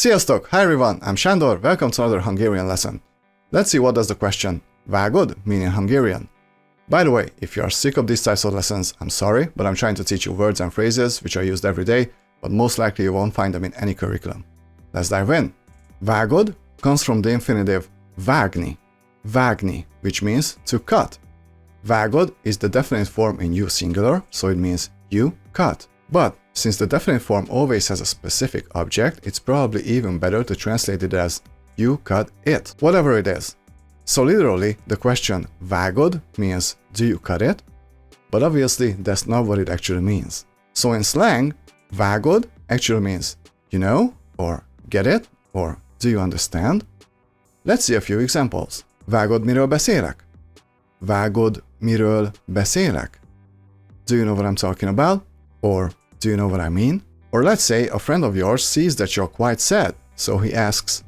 Sziasztok! Hi everyone, I'm Sándor, welcome to another Hungarian lesson. Let's see what does the question Vágod mean in Hungarian. By the way, if you are sick of these types of lessons, I'm sorry, but I'm trying to teach you words and phrases which are used every day, but most likely you won't find them in any curriculum. Let's dive in. Vágod comes from the infinitive vágni, which means to cut. Vágod is the definite form in you singular, so it means you cut. But since the definite form always has a specific object, it's probably even better to translate it as you cut it, whatever it is. So literally, the question vágod means do you cut it? But obviously, that's not what it actually means. So in slang, vágod actually means you know, or get it, or do you understand? Let's see a few examples. Vágod, miről beszélek? Vágod, miről beszélek? Do you know what I'm talking about? Or do you know what I mean? Or let's say a friend of yours sees that you're quite sad, so he asks,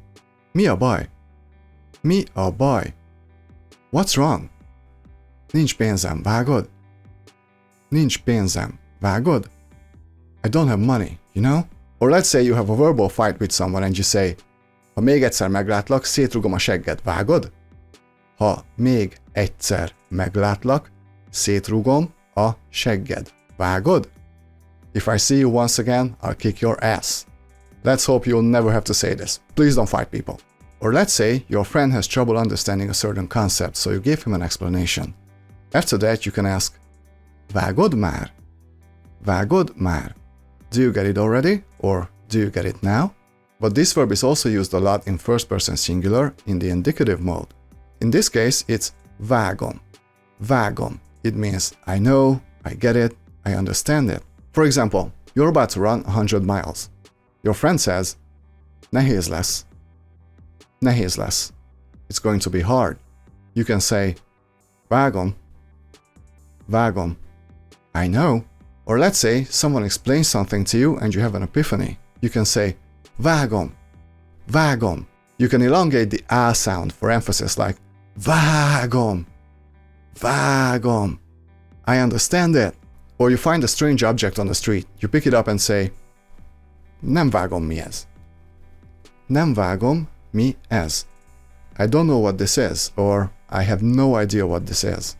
mi a baj? Mi a baj? What's wrong? Nincs pénzem, vágod? Nincs pénzem, vágod? I don't have money, you know? Or let's say you have a verbal fight with someone and you say, ha még egyszer meglátlak, szétrugom a segged, vágod? Ha még egyszer meglátlak, szétrugom a segged, vágod? If I see you once again, I'll kick your ass. Let's hope you'll never have to say this. Please don't fight people. Or let's say your friend has trouble understanding a certain concept, so you give him an explanation. After that, you can ask, vágod már? Vágod már? Do you get it already? Or do you get it now? But this verb is also used a lot in first person singular in the indicative mode. In this case, it's vágom. Vágom. It means I know, I get it, I understand it. For example, you're about to run 100 miles. Your friend says, nehéz lesz. Nehéz lesz. It's going to be hard. You can say, vágom. Vágom. I know. Or let's say someone explains something to you and you have an epiphany. You can say, vágom. Vágom. You can elongate the A sound for emphasis like, vágom. Vágom. I understand it. Or you find a strange object on the street, you pick it up and say, nem vágom mi ez. Nem vágom mi ez. I don't know what this is, or I have no idea what this is.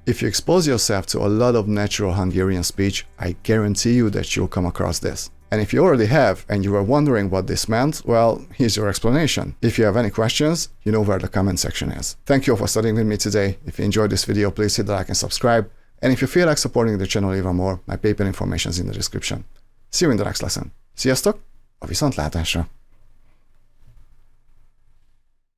If you expose yourself to a lot of natural Hungarian speech, I guarantee you that you'll come across this. And if you already have and you were wondering what this meant, well, here's your explanation. If you have any questions, you know where the comment section is. Thank you all for studying with me today. If you enjoyed this video, please hit the like and subscribe. And if you feel like supporting the channel even more, my PayPal information is in the description. See you in the next lesson. Sziasztok! A viszontlátásra!